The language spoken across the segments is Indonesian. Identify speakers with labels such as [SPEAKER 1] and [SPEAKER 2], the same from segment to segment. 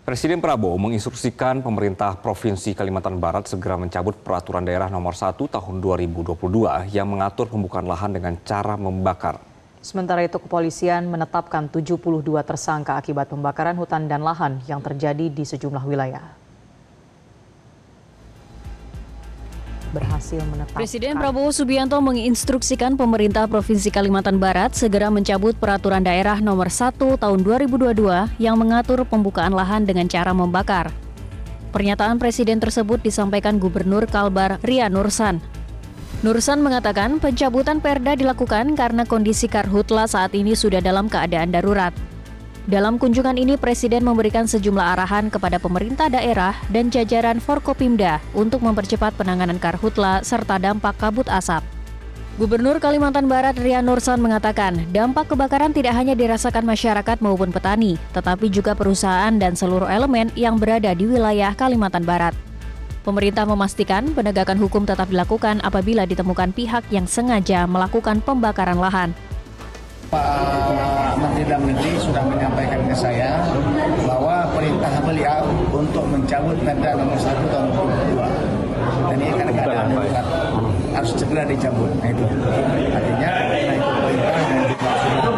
[SPEAKER 1] Presiden Prabowo menginstruksikan pemerintah Provinsi Kalimantan Barat segera mencabut Peraturan Daerah Nomor 1 Tahun 2022 yang mengatur pembukaan lahan dengan cara membakar.
[SPEAKER 2] Sementara itu kepolisian menetapkan 72 tersangka akibat pembakaran hutan dan lahan yang terjadi di sejumlah wilayah.
[SPEAKER 3] Presiden Prabowo Subianto menginstruksikan pemerintah Provinsi Kalimantan Barat segera mencabut Peraturan Daerah Nomor 1 Tahun 2022 yang mengatur pembukaan lahan dengan cara membakar. Pernyataan Presiden tersebut disampaikan Gubernur Kalbar Ria Nursan. Nursan mengatakan pencabutan perda dilakukan karena kondisi karhutla saat ini sudah dalam keadaan darurat. Dalam kunjungan ini, Presiden memberikan sejumlah arahan kepada pemerintah daerah dan jajaran Forkopimda untuk mempercepat penanganan karhutla serta dampak kabut asap. Gubernur Kalimantan Barat Ria Nursan mengatakan dampak kebakaran tidak hanya dirasakan masyarakat maupun petani, tetapi juga perusahaan dan seluruh elemen yang berada di wilayah Kalimantan Barat. Pemerintah memastikan penegakan hukum tetap dilakukan apabila ditemukan pihak yang sengaja melakukan pembakaran lahan.
[SPEAKER 4] Pak Menteri Dalam Negeri sudah menyampaikan ke saya bahwa perintah beliau untuk mencabut Perda Nomor 1 Tahun 2022 dan ini kan keadaan darurat harus segera dicabut. Nah, itu artinya karena itu perintah dan juga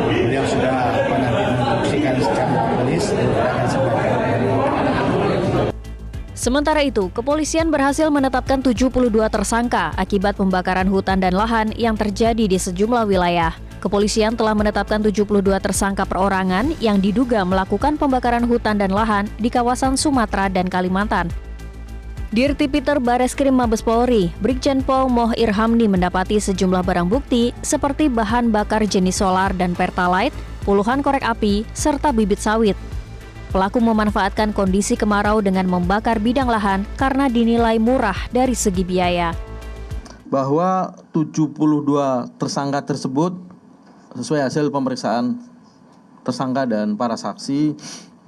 [SPEAKER 4] beliau sudah menginstruksikan secara polis akan segera.
[SPEAKER 3] Sementara itu, kepolisian berhasil menetapkan 72 tersangka akibat pembakaran hutan dan lahan yang terjadi di sejumlah wilayah. Kepolisian telah menetapkan 72 tersangka perorangan yang diduga melakukan pembakaran hutan dan lahan di kawasan Sumatera dan Kalimantan. Dirtipiter Bareskrim Mabes Polri, Brigjen Pol Moh Irhamdi mendapati sejumlah barang bukti seperti bahan bakar jenis solar dan pertalite, puluhan korek api, serta bibit sawit. Pelaku memanfaatkan kondisi kemarau dengan membakar bidang lahan karena dinilai murah dari segi biaya.
[SPEAKER 5] Bahwa 72 tersangka tersebut sesuai hasil pemeriksaan tersangka dan para saksi,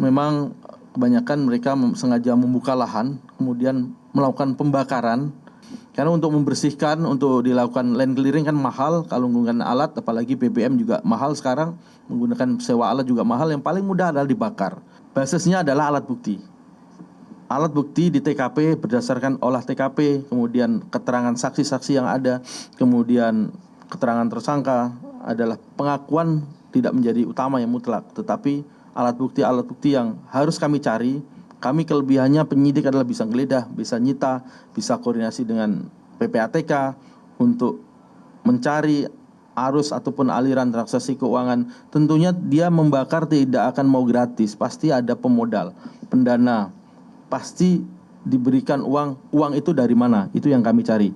[SPEAKER 5] memang kebanyakan mereka sengaja membuka lahan, kemudian melakukan pembakaran. Karena untuk membersihkan, untuk dilakukan land clearing kan mahal, kalau menggunakan alat, apalagi BBM juga mahal sekarang, menggunakan sewa alat juga mahal, yang paling mudah adalah dibakar. Basisnya adalah alat bukti. Alat bukti di TKP berdasarkan olah TKP, kemudian keterangan saksi-saksi yang ada, kemudian keterangan tersangka, adalah pengakuan tidak menjadi utama yang mutlak, tetapi alat bukti yang harus kami cari. Kami kelebihannya penyidik adalah bisa geledah, bisa nyita, bisa koordinasi dengan PPATK untuk mencari arus ataupun aliran transaksi keuangan. Tentunya dia membakar tidak akan mau gratis, pasti ada pemodal, pendana, pasti diberikan uang itu dari mana, itu yang kami cari.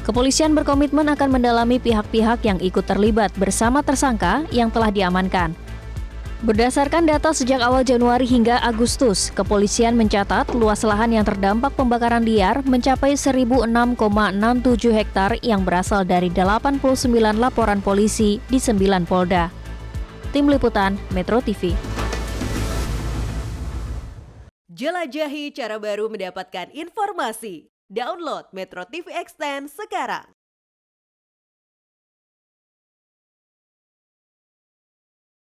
[SPEAKER 3] Kepolisian berkomitmen akan mendalami pihak-pihak yang ikut terlibat bersama tersangka yang telah diamankan. Berdasarkan data sejak awal Januari hingga Agustus, kepolisian mencatat luas lahan yang terdampak pembakaran liar mencapai 1.006,67 hektar yang berasal dari 89 laporan polisi di 9 Polda. Tim Liputan Metro TV.
[SPEAKER 6] Jelajahi cara baru mendapatkan informasi. Download Metro TV Extend sekarang.